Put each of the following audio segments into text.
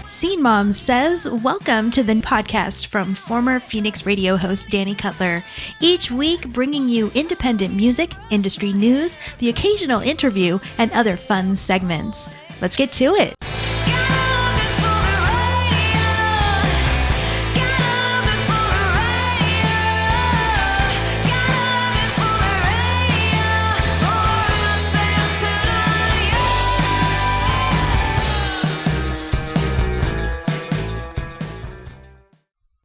Scene Mom Says, welcome to the podcast from former Phoenix radio host Danny Cutler. Each week bringing you independent music, industry news, the occasional interview, and other fun segments. Let's get to it.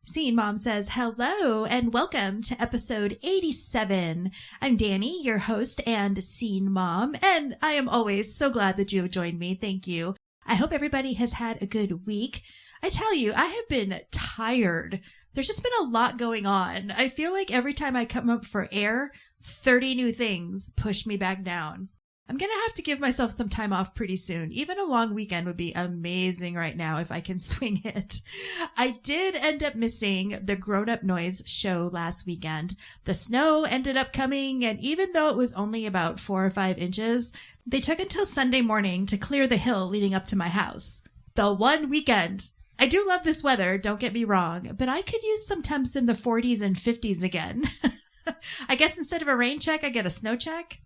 Scene Mom Says hello and welcome to episode 87. I'm Danny, your host and Scene Mom, and I am always so glad that you have joined me. Thank you. I hope everybody has had a good week. I tell you, I have been tired. There's just been a lot going on. I feel like every time I come up for air, 30 new things push me back down. I'm going to have to give myself some time off pretty soon. Even a long weekend would be amazing right now if I can swing it. I did end up missing the Grown Up Noise show last weekend. The snow ended up coming, and even though it was only about 4 or 5 inches, they took until Sunday morning to clear the hill leading up to my house. The one weekend. I do love this weather, don't get me wrong, but I could use some temps in the 40s and 50s again. I guess instead of a rain check, I get a snow check.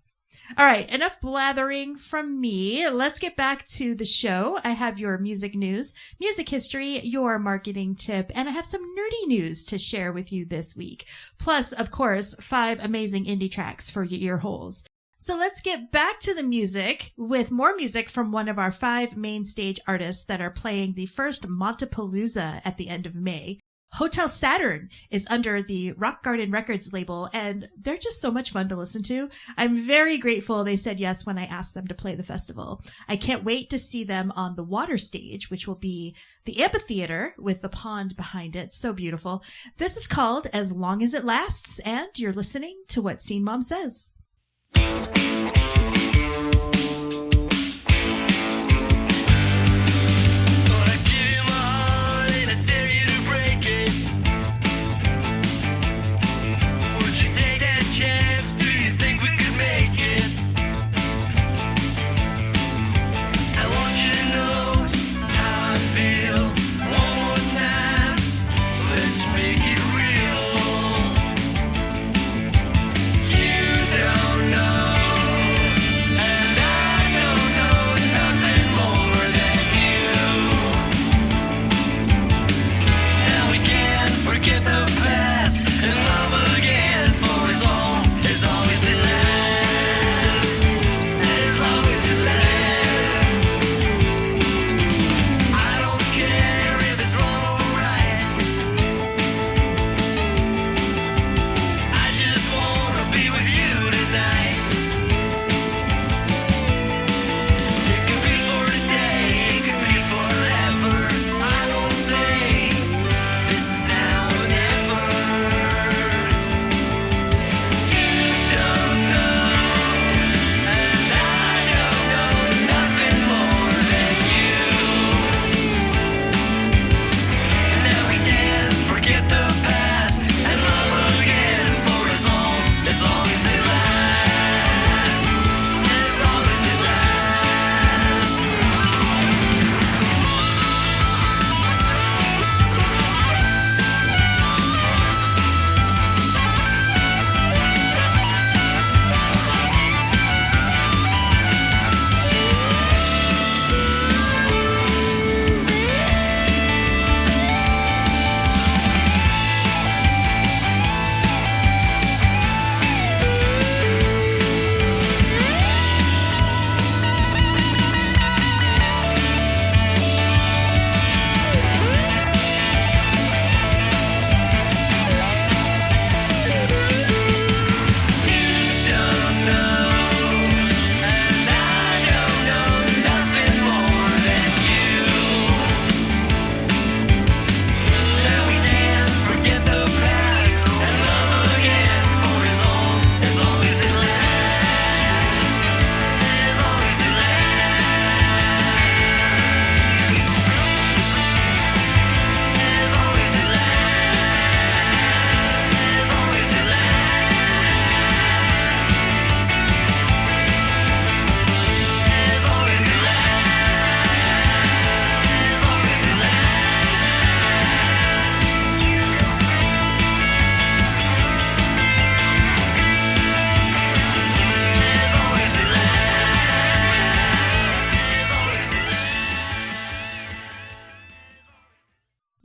All right, enough blathering from me. Let's get back to the show. I have your music news, music history, your marketing tip, and I have some nerdy news to share with you this week. Plus, of course, 5 amazing indie tracks for your ear holes. So let's get back to the music with more music from one of our 5 main stage artists that are playing the first Montapalooza at the end of May. Hotel Saturn is under the Rock Garden Records label, and they're just so much fun to listen to. I'm very grateful they said yes when I asked them to play the festival. I can't wait to see them on the water stage, which will be the amphitheater with the pond behind it. So beautiful. This is called As Long As It Lasts, and you're listening to What Scene Mom Says. Know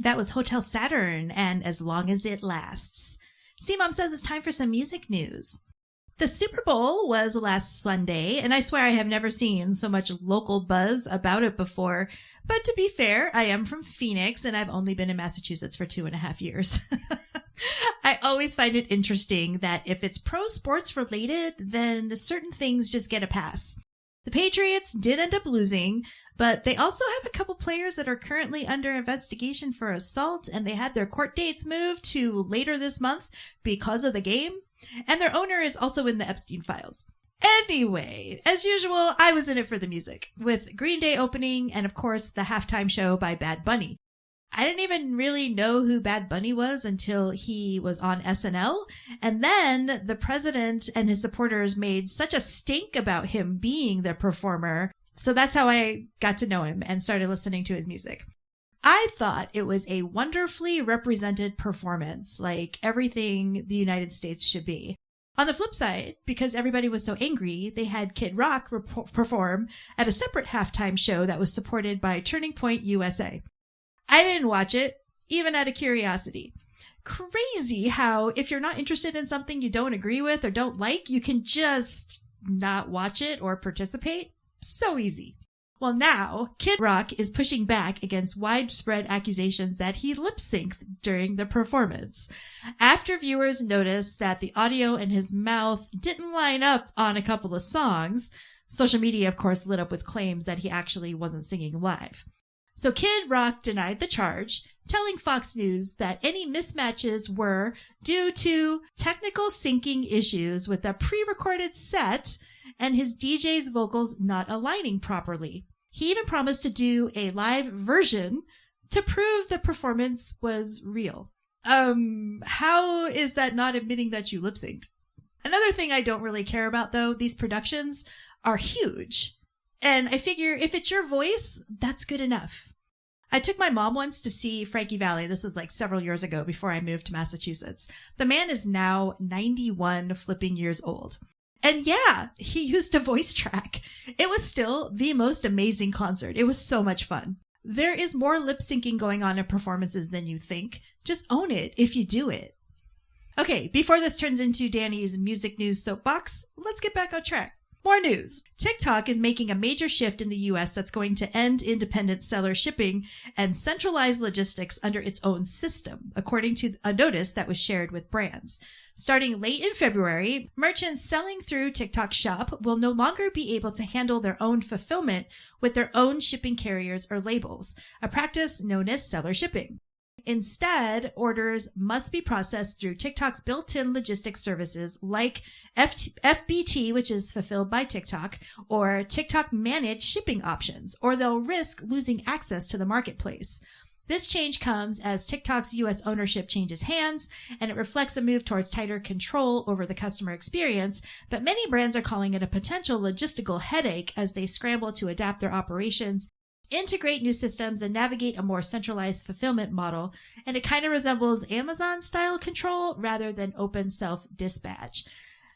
That was Hotel Saturn and As Long as It Lasts. Mom says it's time for some music news. The Super Bowl was last Sunday, and I swear I have never seen so much local buzz about it before. But to be fair, I am from Phoenix, and I've only been in Massachusetts for 2.5 years. I always find it interesting that if it's pro sports related, then certain things just get a pass. The Patriots did end up losing, but they also have a couple players that are currently under investigation for assault, and they had their court dates moved to later this month because of the game. And their owner is also in the Epstein files. Anyway, as usual, I was in it for the music, with Green Day opening and, of course, the halftime show by Bad Bunny. I didn't even really know who Bad Bunny was until he was on SNL. And then the president and his supporters made such a stink about him being the performer. So that's how I got to know him and started listening to his music. I thought it was a wonderfully represented performance, like everything the United States should be. On the flip side, because everybody was so angry, they had Kid Rock perform at a separate halftime show that was supported by Turning Point USA. I didn't watch it, even out of curiosity. Crazy how if you're not interested in something you don't agree with or don't like, you can just not watch it or participate. So easy. Well, now, Kid Rock is pushing back against widespread accusations that he lip-synced during the performance. After viewers noticed that the audio in his mouth didn't line up on a couple of songs, social media, of course, lit up with claims that he actually wasn't singing live. So Kid Rock denied the charge, telling Fox News that any mismatches were due to technical syncing issues with a pre-recorded set and his DJ's vocals not aligning properly. He even promised to do a live version to prove the performance was real. How is that not admitting that you lip-synced? Another thing I don't really care about, though, these productions are huge. And I figure if it's your voice, that's good enough. I took my mom once to see Frankie Valli. This was like several years ago before I moved to Massachusetts. The man is now 91 flipping years old. And yeah, he used a voice track. It was still the most amazing concert. It was so much fun. There is more lip syncing going on in performances than you think. Just own it if you do it. Okay, before this turns into Danny's music news soapbox, let's get back on track. More news. TikTok is making a major shift in the US that's going to end independent seller shipping and centralize logistics under its own system, according to a notice that was shared with brands. Starting late in February, merchants selling through TikTok Shop will no longer be able to handle their own fulfillment with their own shipping carriers or labels, a practice known as seller shipping. Instead, orders must be processed through TikTok's built-in logistics services like FBT, which is fulfilled by TikTok, or TikTok managed shipping options, or they'll risk losing access to the marketplace. This change comes as TikTok's U.S. ownership changes hands, and it reflects a move towards tighter control over the customer experience, but many brands are calling it a potential logistical headache as they scramble to adapt their operations, integrate new systems, and navigate a more centralized fulfillment model, and it kind of resembles Amazon-style control rather than open self-dispatch.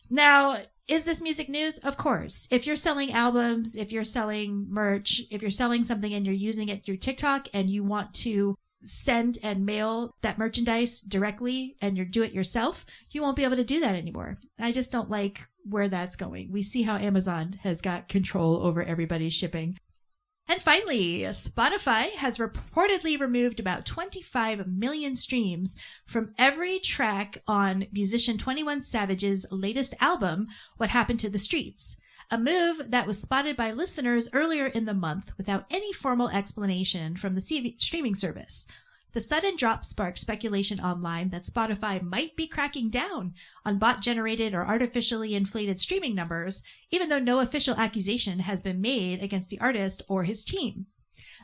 Now, is this music news? Of course. If you're selling albums, if you're selling merch, if you're selling something and you're using it through TikTok and you want to send and mail that merchandise directly and you do it yourself, you won't be able to do that anymore. I just don't like where that's going. We see how Amazon has got control over everybody's shipping. And finally, Spotify has reportedly removed about 25 million streams from every track on musician 21 Savage's latest album, What Happened to the Streets, a move that was spotted by listeners earlier in the month without any formal explanation from the streaming service. The sudden drop sparked speculation online that Spotify might be cracking down on bot-generated or artificially inflated streaming numbers, even though no official accusation has been made against the artist or his team.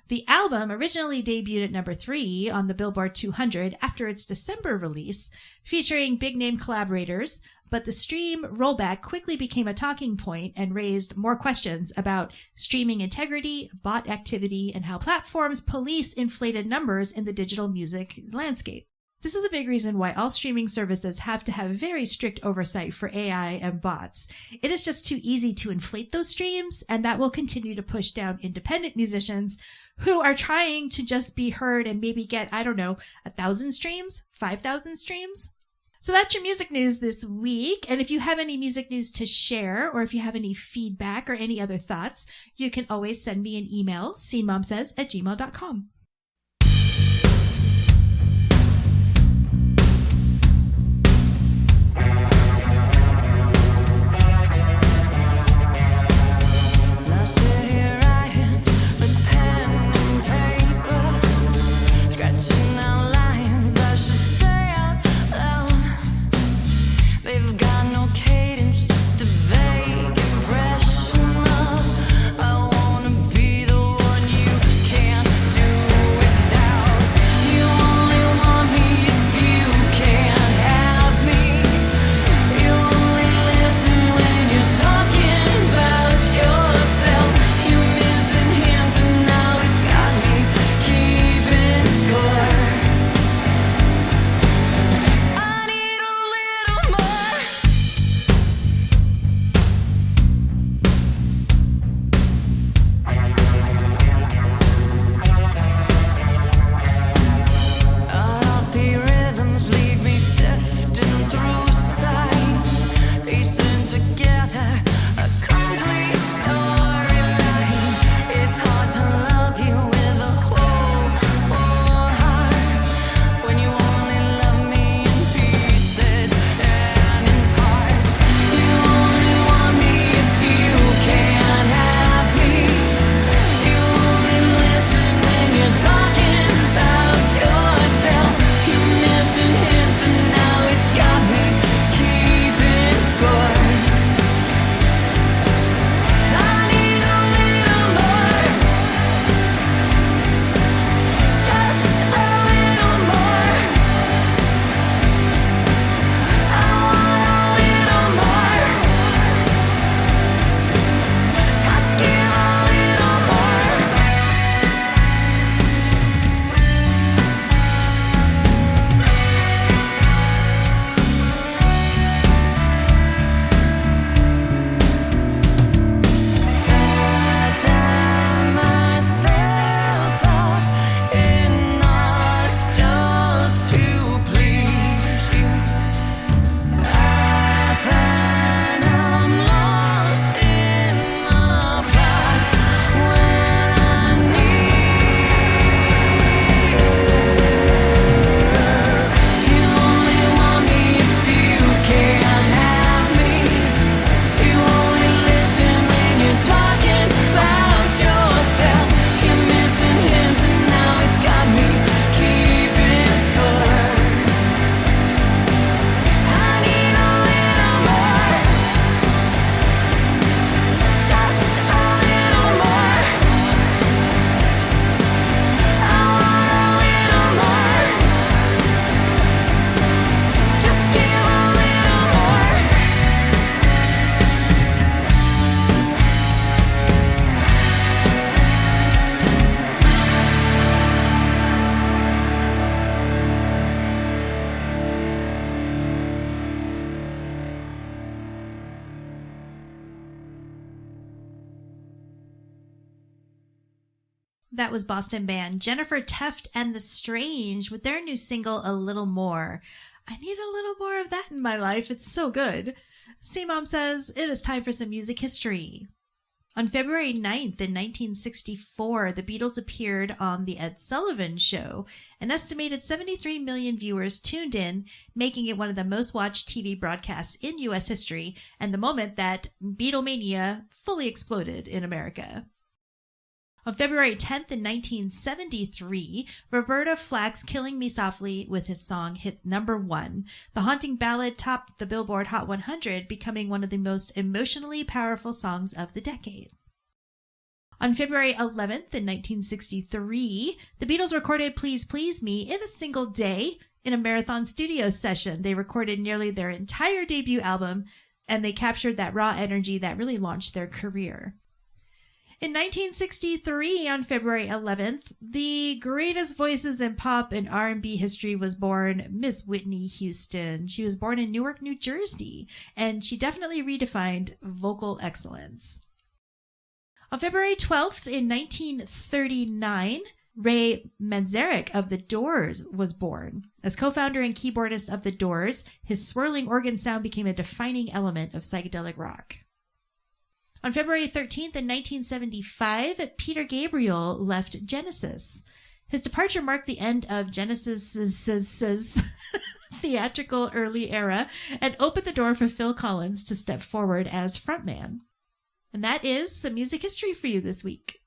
The album originally debuted at number 3 on the Billboard 200 after its December release, featuring big-name collaborators, but the stream rollback quickly became a talking point and raised more questions about streaming integrity, bot activity, and how platforms police inflated numbers in the digital music landscape. This is a big reason why all streaming services have to have very strict oversight for AI and bots. It is just too easy to inflate those streams, and that will continue to push down independent musicians who are trying to just be heard and maybe get, 1,000 streams, 5,000 streams. So that's your music news this week. And if you have any music news to share, or if you have any feedback or any other thoughts, you can always send me an email, scenemomsays@gmail.com. That was Boston band Jennifer Teft and the Strange with their new single, A Little More. I need a little more of that in my life. It's so good. C-Mom says it is time for some music history. On February 9th in 1964, the Beatles appeared on The Ed Sullivan Show. An estimated 73 million viewers tuned in, making it one of the most watched TV broadcasts in U.S. history, and the moment that Beatlemania fully exploded in America. On February 10th in 1973, Roberta Flack's Killing Me Softly with his song hit #1. The haunting ballad topped the Billboard Hot 100, becoming one of the most emotionally powerful songs of the decade. On February 11th in 1963, the Beatles recorded Please Please Me in a single day in a marathon studio session. They recorded nearly their entire debut album, and they captured that raw energy that really launched their career. In 1963, on February 11th, the greatest voices in pop and R&B history was born, Miss Whitney Houston. She was born in Newark, New Jersey, and she definitely redefined vocal excellence. On February 12th in 1939, Ray Manzarek of The Doors was born. As co-founder and keyboardist of The Doors, his swirling organ sound became a defining element of psychedelic rock. On February 13th in 1975, Peter Gabriel left Genesis. His departure marked the end of Genesis's theatrical early era and opened the door for Phil Collins to step forward as frontman. And that is some music history for you this week.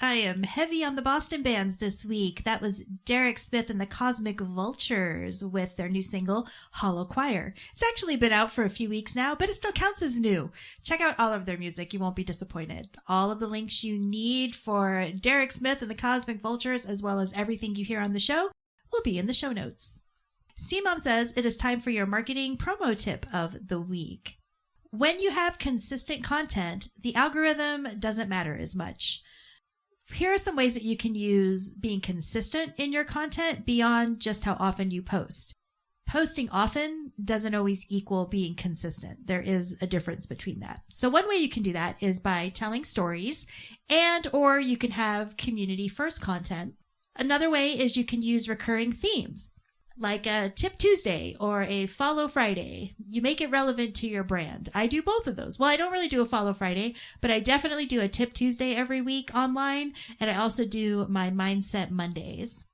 I am heavy on the Boston bands this week. That was Derek Smith and the Cosmic Vultures with their new single, Hollow Choir. It's actually been out for a few weeks now, but it still counts as new. Check out all of their music. You won't be disappointed. All of the links you need for Derek Smith and the Cosmic Vultures, as well as everything you hear on the show, will be in the show notes. C-Mom says it is time for your marketing promo tip of the week. When you have consistent content, the algorithm doesn't matter as much. Here are some ways that you can use being consistent in your content beyond just how often you post. Posting often doesn't always equal being consistent. There is a difference between that. So one way you can do that is by telling stories, and or you can have community first content. Another way is you can use recurring themes, like a Tip Tuesday or a Follow Friday. You make it relevant to your brand. I do both of those. Well, I don't really do a Follow Friday, but I definitely do a Tip Tuesday every week online, and I also do my Mindset Mondays.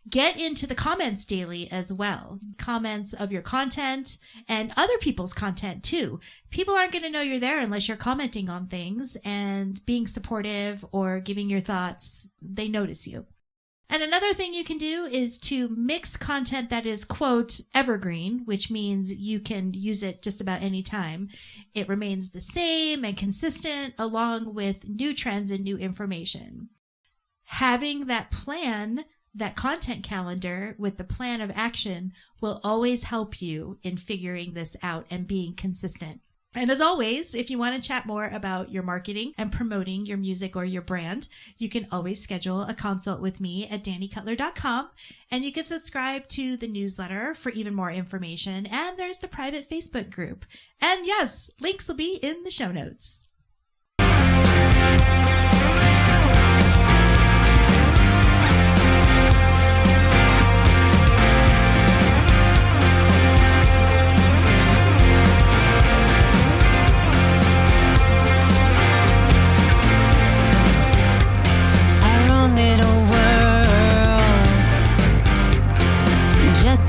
Get into the comments daily as well. Comments of your content and other people's content too. People aren't going to know you're there unless you're commenting on things and being supportive or giving your thoughts. They notice you. And another thing you can do is to mix content that is, quote, evergreen, which means you can use it just about any time. It remains the same and consistent along with new trends and new information. Having that plan, that content calendar with the plan of action will always help you in figuring this out and being consistent. And as always, if you want to chat more about your marketing and promoting your music or your brand, you can always schedule a consult with me at dannycutler.com, and you can subscribe to the newsletter for even more information. And there's the private Facebook group. And yes, links will be in the show notes.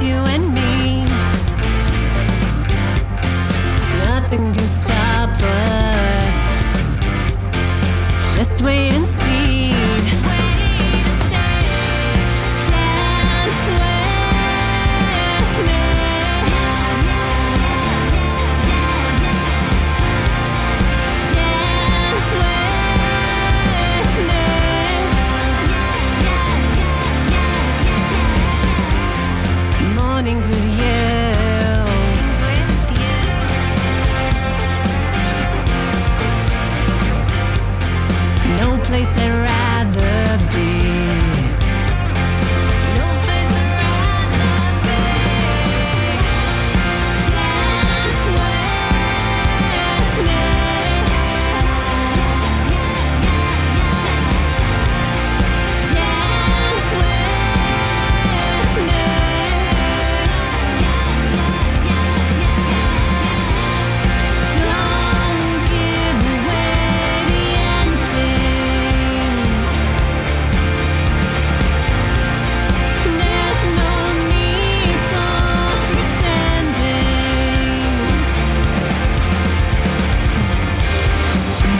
You and me, nothing can stop us. Just wait and see. Dance with me. Dance with me. Mornings with you. No place I'd rather be. No place I'd rather be.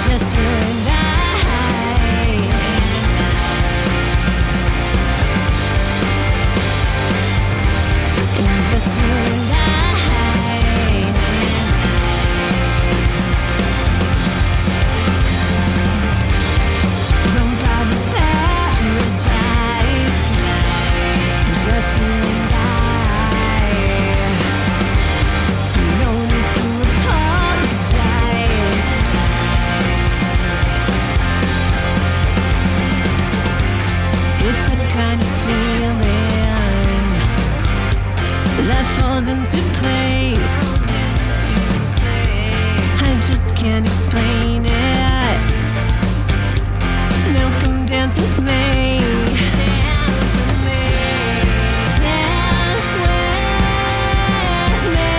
Dance with me. Dance with me. Can't explain it. Now come dance with me. Dance with me. Dance with me. Dance with me.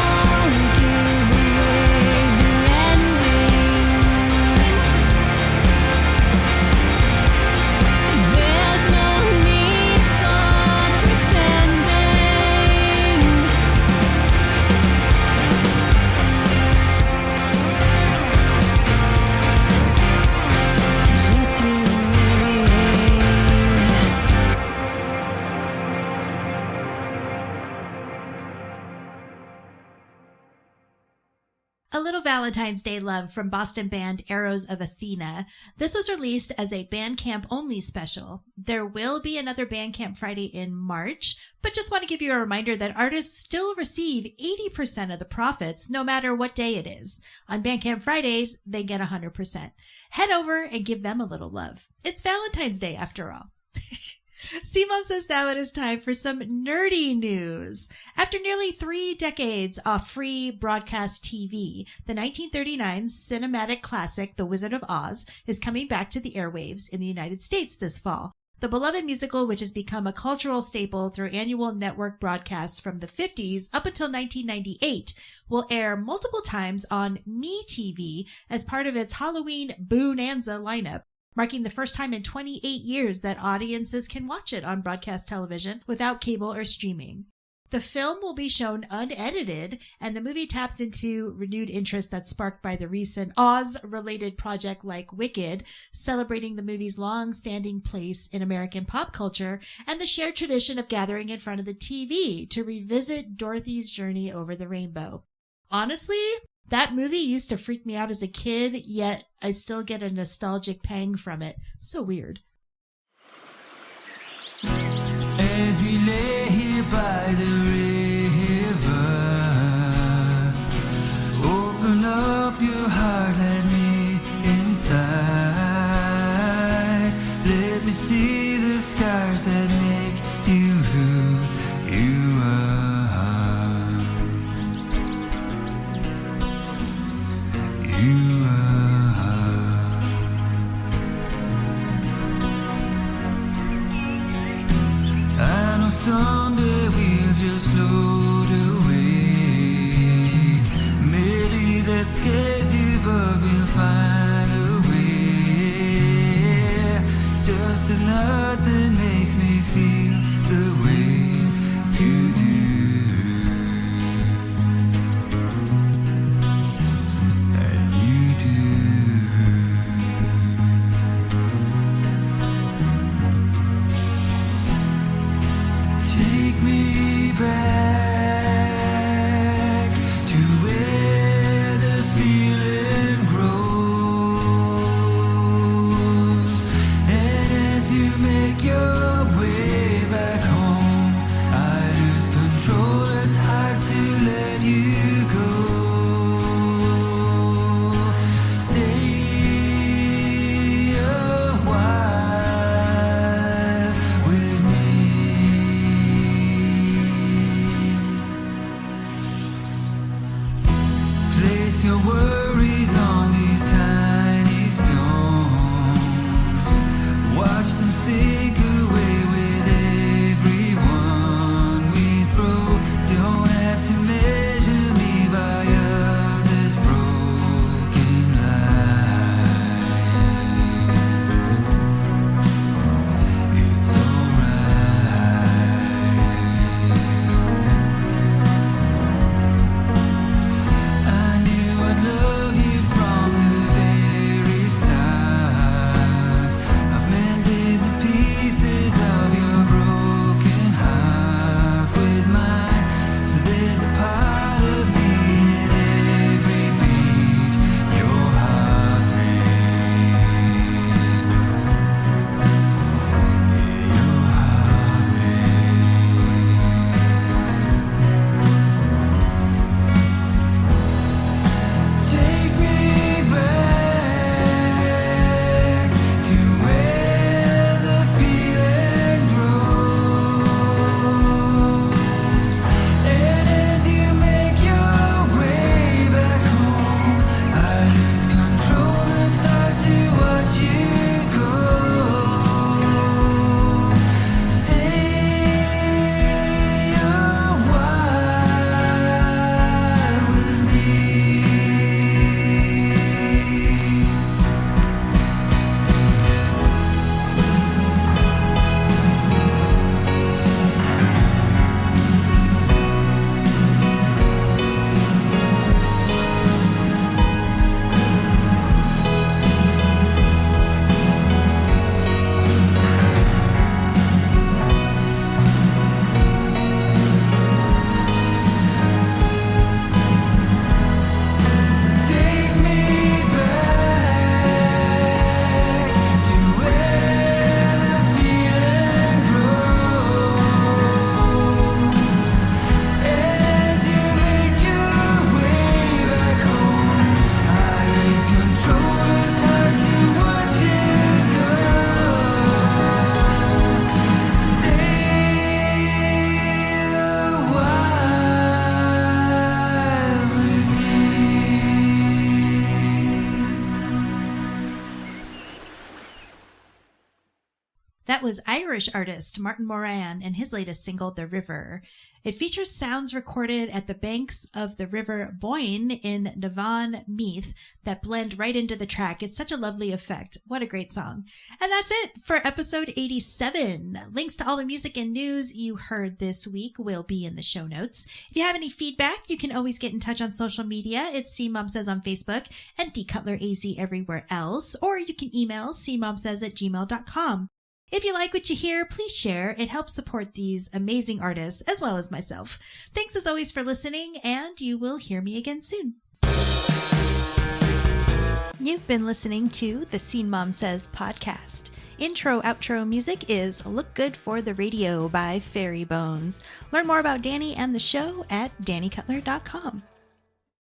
Don't give away the ending. There's no need for pretending. Just you and me. A little Valentine's Day love from Boston band Arrows of Athena. This was released as a Bandcamp only special. There will be another Bandcamp Friday in March, but just want to give you a reminder that artists still receive 80% of the profits no matter what day it is. On Bandcamp Fridays, they get 100%. Head over and give them a little love. It's Valentine's Day after all. C-Mom says now it is time for some nerdy news. After nearly 3 decades off free broadcast TV, the 1939 cinematic classic The Wizard of Oz is coming back to the airwaves in the United States this fall. The beloved musical, which has become a cultural staple through annual network broadcasts from the 50s up until 1998, will air multiple times on MeTV as part of its Halloween Bonanza lineup, marking the first time in 28 years that audiences can watch it on broadcast television without cable or streaming. The film will be shown unedited, and the movie taps into renewed interest that's sparked by the recent Oz-related project like Wicked, celebrating the movie's long-standing place in American pop culture and the shared tradition of gathering in front of the TV to revisit Dorothy's journey over the rainbow. Honestly, that movie used to freak me out as a kid, yet I still get a nostalgic pang from it. So weird. As we lay here by the river, open up your heart, let me inside. Let me see the scars that make you who you are. You are. I know someday we'll just float away. Maybe that scares you, but we'll find a way. It's just a night that makes me feel the way you do. And you do. Take me back to where the feeling grows. And as you make your way back home, I lose control. It's hard to let you go. Stay a while with me. was Irish artist Martin Moran and his latest single, The River. It features sounds recorded at the banks of the River Boyne in Navan, Meath that blend right into the track. It's such a lovely effect. What a great song. And that's it for episode 87. Links to all the music and news you heard this week will be in the show notes. If you have any feedback, you can always get in touch on social media. It's scenemomsays on Facebook and dcutleraz everywhere else. Or you can email scenemomsays@gmail.com. If you like what you hear, please share. It helps support these amazing artists as well as myself. Thanks as always for listening, and you will hear me again soon. You've been listening to the Scene Mom Says podcast. Intro-outro music is Look Good for the Radio by Fairy Bones. Learn more about Danny and the show at dannycutler.com.